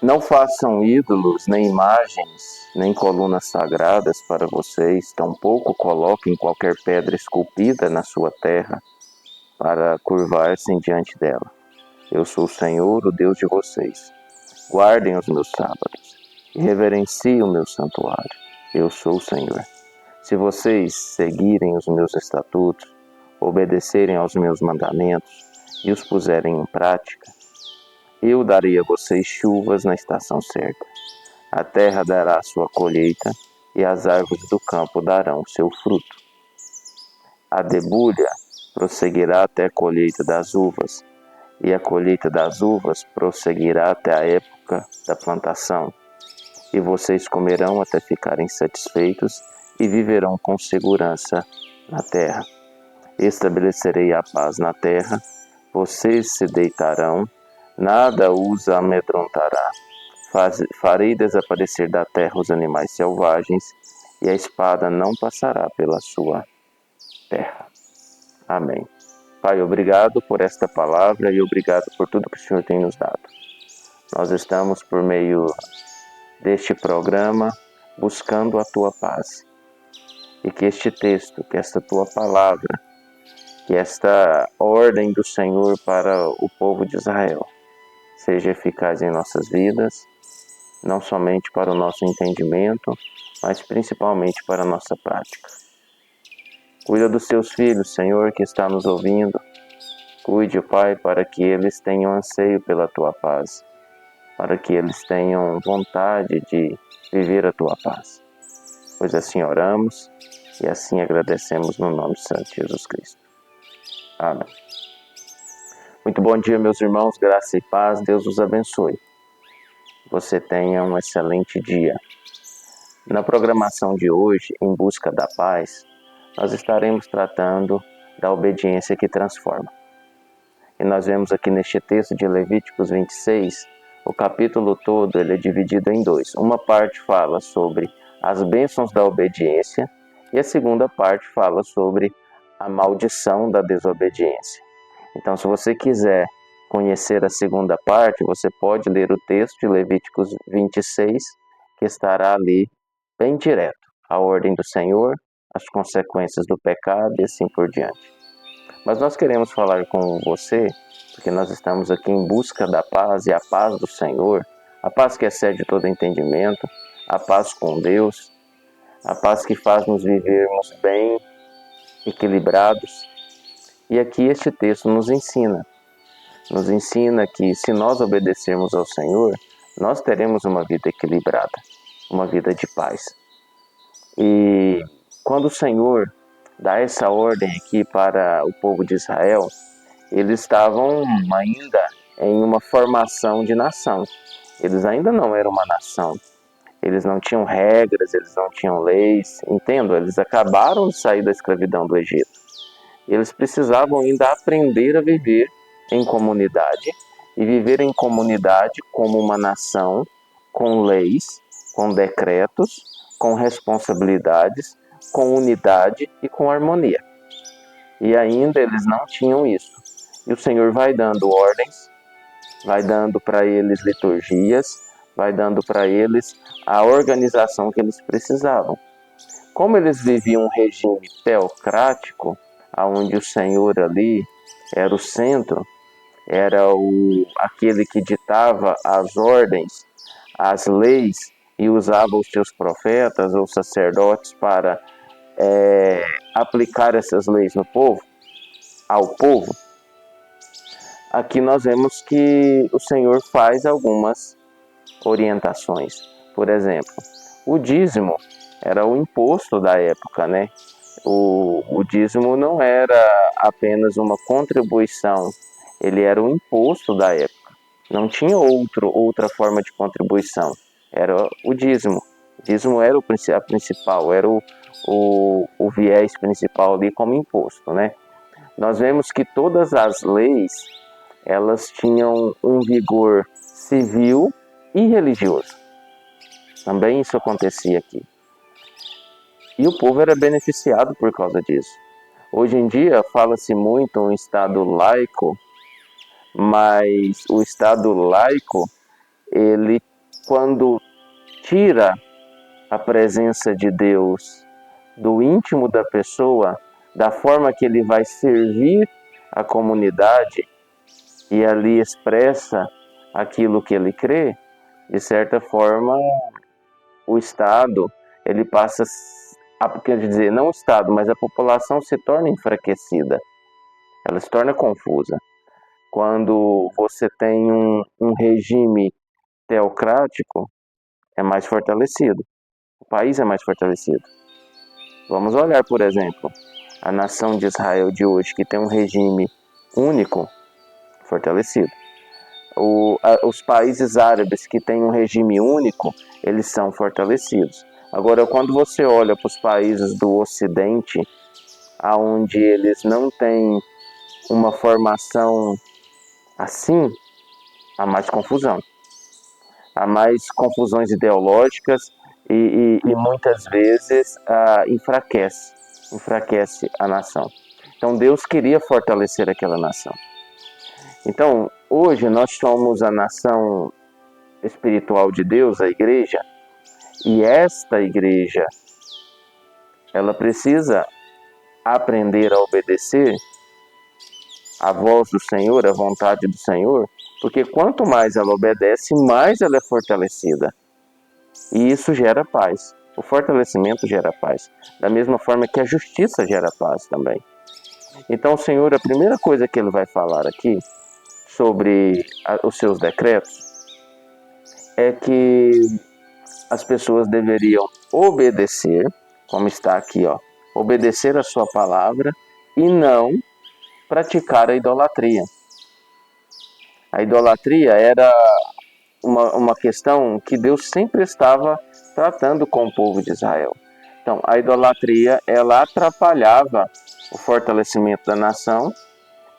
Não façam ídolos, nem imagens, nem colunas sagradas para vocês, tampouco coloquem qualquer pedra esculpida na sua terra para curvar-se diante dela. Eu sou o Senhor, o Deus de vocês. Guardem os meus sábados e reverenciem o meu santuário. Eu sou o Senhor. Se vocês seguirem os meus estatutos, obedecerem aos meus mandamentos e os puserem em prática, eu darei a vocês chuvas na estação certa. A terra dará a sua colheita e as árvores do campo darão seu fruto. A debulha prosseguirá até a colheita das uvas, e a colheita das uvas prosseguirá até a época da plantação. E vocês comerão até ficarem satisfeitos e viverão com segurança na terra. Estabelecerei a paz na terra, vocês se deitarão, nada os amedrontará. Farei desaparecer da terra os animais selvagens, e a espada não passará pela sua terra. Amém. Pai, obrigado por esta palavra e obrigado por tudo que o Senhor tem nos dado. Nós estamos, por meio deste programa, buscando a Tua paz. E que este texto, que esta Tua palavra, que esta ordem do Senhor para o povo de Israel seja eficaz em nossas vidas, não somente para o nosso entendimento, mas principalmente para a nossa prática. Cuida dos Teus filhos, Senhor, que está nos ouvindo. Cuide, Pai, para que eles tenham anseio pela Tua paz, para que eles tenham vontade de viver a Tua paz. Pois assim oramos e assim agradecemos no nome santo de Jesus Cristo. Amém. Muito bom dia, meus irmãos, graça e paz, Deus os abençoe. Você tenha um excelente dia. Na programação de hoje, Em Busca da Paz, nós estaremos tratando da obediência que transforma. E nós vemos aqui neste texto de Levíticos 26, o capítulo todo ele é dividido em dois. Uma parte fala sobre as bênçãos da obediência e a segunda parte fala sobre a maldição da desobediência. Então, se você quiser conhecer a segunda parte, você pode ler o texto de Levíticos 26, que estará ali bem direto. A ordem do Senhor, as consequências do pecado e assim por diante. Mas nós queremos falar com você, porque nós estamos aqui em busca da paz e a paz do Senhor, a paz que excede todo entendimento, a paz com Deus, a paz que faz nos vivermos bem, equilibrados. E aqui este texto nos ensina que se nós obedecermos ao Senhor, nós teremos uma vida equilibrada, uma vida de paz. E quando o Senhor dá essa ordem aqui para o povo de Israel, eles estavam ainda em uma formação de nação. Eles ainda não eram uma nação. Eles não tinham regras, eles não tinham leis. Entendo, eles acabaram de sair da escravidão do Egito. Eles precisavam ainda aprender a viver em comunidade e viver em comunidade como uma nação, com leis, com decretos, com responsabilidades, com unidade e com harmonia. E ainda eles não tinham isso. E o Senhor vai dando ordens, vai dando para eles liturgias, vai dando para eles a organização que eles precisavam. Como eles viviam um regime teocrático, onde o Senhor ali era o centro, era aquele que ditava as ordens, as leis, e usava os seus profetas ou sacerdotes para aplicar essas leis ao povo, aqui nós vemos que o Senhor faz algumas orientações. Por exemplo, o dízimo era o imposto da época, né? O dízimo não era apenas uma contribuição, ele era o imposto da época. Não tinha outra forma de contribuição, era o dízimo. O dízimo era a principal, era o viés principal ali como imposto, né? Nós vemos que todas as leis, elas tinham um vigor civil e religioso. Também isso acontecia aqui. E o povo era beneficiado por causa disso. Hoje em dia fala-se muito em Estado laico, mas o Estado laico ele quando tira a presença de Deus do íntimo da pessoa, da forma que ele vai servir a comunidade e ali expressa aquilo que ele crê, de certa forma o Estado ele passa quer dizer, não o Estado, mas a população se torna enfraquecida, ela se torna confusa. Quando você tem um regime teocrático, é mais fortalecido, o país é mais fortalecido. Vamos olhar, por exemplo, a nação de Israel de hoje, que tem um regime único, fortalecido. Os países árabes que têm um regime único, eles são fortalecidos. Agora, quando você olha para os países do Ocidente, onde eles não têm uma formação assim, há mais confusão. Há mais confusões ideológicas e muitas vezes enfraquece a nação. Então Deus queria fortalecer aquela nação. Então, hoje nós somos a nação espiritual de Deus, a igreja, e esta igreja, ela precisa aprender a obedecer a voz do Senhor, a vontade do Senhor, porque quanto mais ela obedece, mais ela é fortalecida. E isso gera paz. O fortalecimento gera paz. Da mesma forma que a justiça gera paz também. Então, o Senhor, a primeira coisa que Ele vai falar aqui sobre os seus decretos é que as pessoas deveriam obedecer, como está aqui, ó, obedecer a sua palavra e não praticar a idolatria. A idolatria era uma questão que Deus sempre estava tratando com o povo de Israel. Então, a idolatria, ela atrapalhava o fortalecimento da nação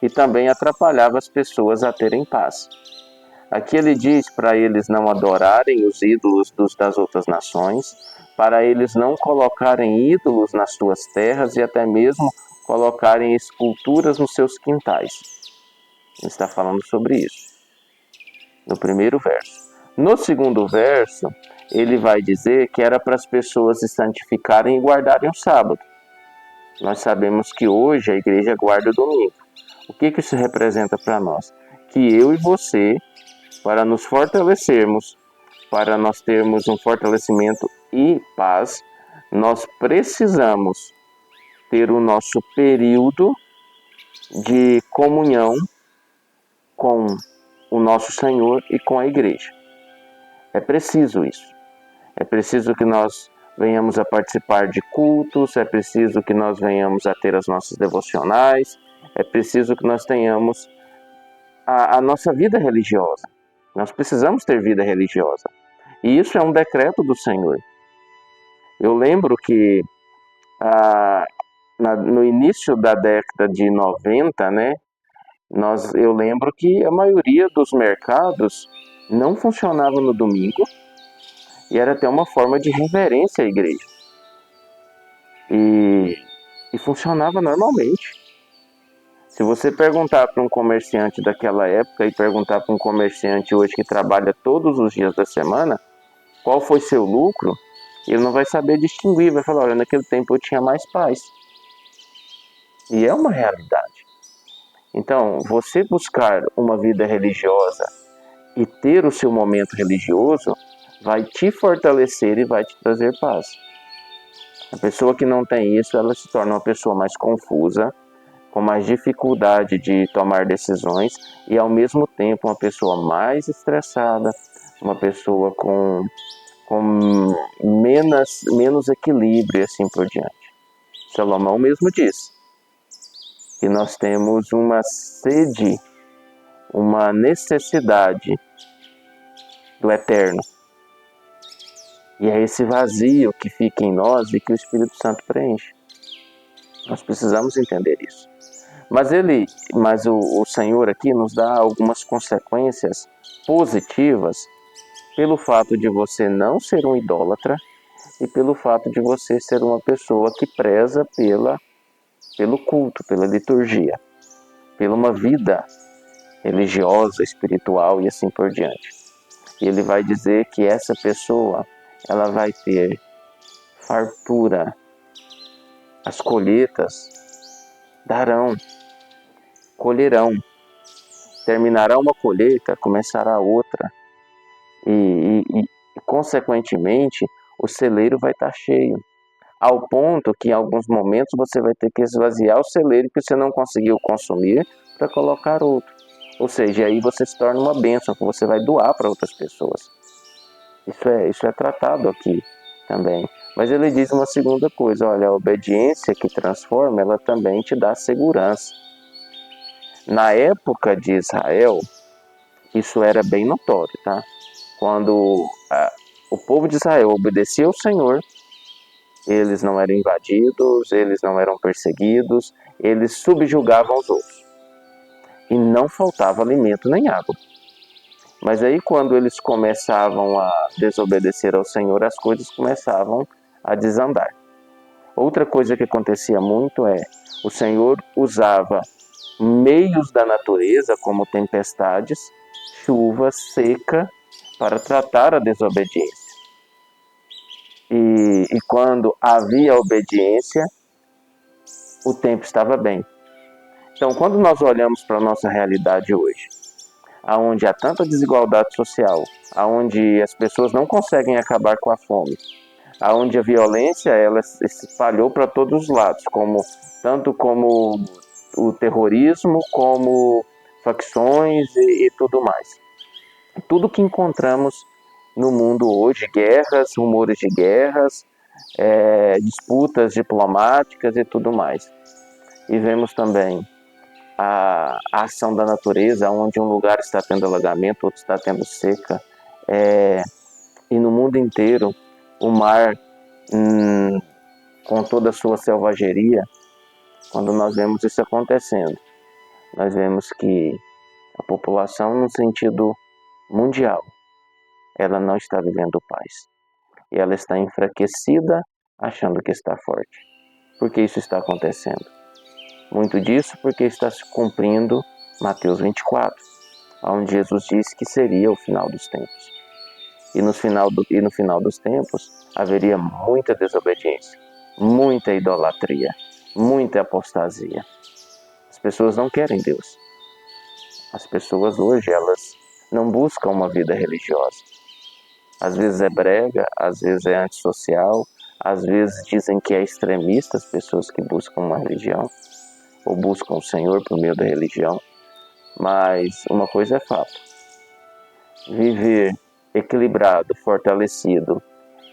e também atrapalhava as pessoas a terem paz. Aqui ele diz para eles não adorarem os ídolos das outras nações, para eles não colocarem ídolos nas suas terras e até mesmo colocarem esculturas nos seus quintais. Ele está falando sobre isso, no primeiro verso. No segundo verso, ele vai dizer que era para as pessoas se santificarem e guardarem o sábado. Nós sabemos que hoje a igreja guarda o domingo. O que isso representa para nós? Que eu e você, para nos fortalecermos, para nós termos um fortalecimento e paz, nós precisamos ter o nosso período de comunhão com o nosso Senhor e com a igreja. É preciso isso. É preciso que nós venhamos a participar de cultos, é preciso que nós venhamos a ter as nossas devocionais, é preciso que nós tenhamos a nossa vida religiosa. Nós precisamos ter vida religiosa. E isso é um decreto do Senhor. Eu lembro que no início da década de 90, né, eu lembro que a maioria dos mercados não funcionava no domingo e era até uma forma de reverência à igreja. E funcionava normalmente. Se você perguntar para um comerciante daquela época e perguntar para um comerciante hoje que trabalha todos os dias da semana, qual foi seu lucro, ele não vai saber distinguir, vai falar, olha, naquele tempo eu tinha mais paz. E é uma realidade. Então, você buscar uma vida religiosa e ter o seu momento religioso vai te fortalecer e vai te trazer paz. A pessoa que não tem isso, ela se torna uma pessoa mais confusa, com mais dificuldade de tomar decisões e, ao mesmo tempo, uma pessoa mais estressada, uma pessoa com menos equilíbrio e assim por diante. Salomão mesmo diz que nós temos uma sede, uma necessidade do eterno. E é esse vazio que fica em nós e que o Espírito Santo preenche. Nós precisamos entender isso. Mas o Senhor aqui nos dá algumas consequências positivas pelo fato de você não ser um idólatra e pelo fato de você ser uma pessoa que preza pelo culto, pela liturgia, pela uma vida religiosa, espiritual e assim por diante. E ele vai dizer que essa pessoa, ela vai ter fartura. As colheitas colherão. Terminará uma colheita, começará outra. E consequentemente, o celeiro vai estar cheio. Ao ponto que em alguns momentos você vai ter que esvaziar o celeiro que você não conseguiu consumir para colocar outro. Ou seja, aí você se torna uma bênção que você vai doar para outras pessoas. Isso é tratado aqui também. Mas ele diz uma segunda coisa, olha, a obediência que transforma, ela também te dá segurança. Na época de Israel, isso era bem notório, tá? Quando o povo de Israel obedecia ao Senhor, eles não eram invadidos, eles não eram perseguidos, eles subjugavam os outros. E não faltava alimento nem água. Mas aí quando eles começavam a desobedecer ao Senhor, as coisas começavam a desandar. Outra coisa que acontecia muito é, o Senhor usava meios da natureza, como tempestades, chuva, seca, para tratar a desobediência. E quando havia obediência, o tempo estava bem. Então, quando nós olhamos para a nossa realidade hoje, onde há tanta desigualdade social, onde as pessoas não conseguem acabar com a fome, onde a violência ela se espalhou para todos os lados, tanto como o terrorismo, como facções e tudo mais. Tudo que encontramos no mundo hoje, guerras, rumores de guerras, disputas diplomáticas e tudo mais. E vemos também a ação da natureza, onde um lugar está tendo alagamento, outro está tendo seca, e no mundo inteiro o mar, com toda a sua selvageria. Quando nós vemos isso acontecendo, nós vemos que a população, no sentido mundial, ela não está vivendo paz. E ela está enfraquecida, achando que está forte. Por que isso está acontecendo? Muito disso porque está se cumprindo Mateus 24, onde Jesus disse que seria o final dos tempos. E no final dos tempos haveria muita desobediência, muita idolatria, muita apostasia. As pessoas não querem Deus. As pessoas hoje, elas não buscam uma vida religiosa. Às vezes é brega, às vezes é antissocial, às vezes dizem que é extremista as pessoas que buscam uma religião, ou buscam o Senhor por meio da religião. Mas uma coisa é fato: viver equilibrado, fortalecido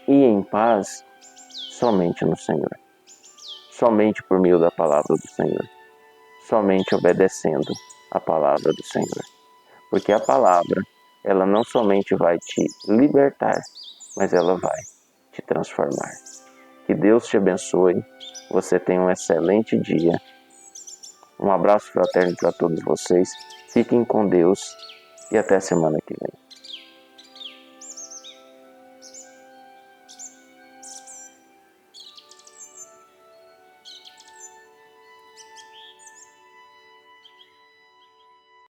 e em paz somente no Senhor. Somente por meio da palavra do Senhor. Somente obedecendo a palavra do Senhor. Porque a palavra, ela não somente vai te libertar, mas ela vai te transformar. Que Deus te abençoe. Você tenha um excelente dia. Um abraço fraterno para todos vocês. Fiquem com Deus e até semana que vem.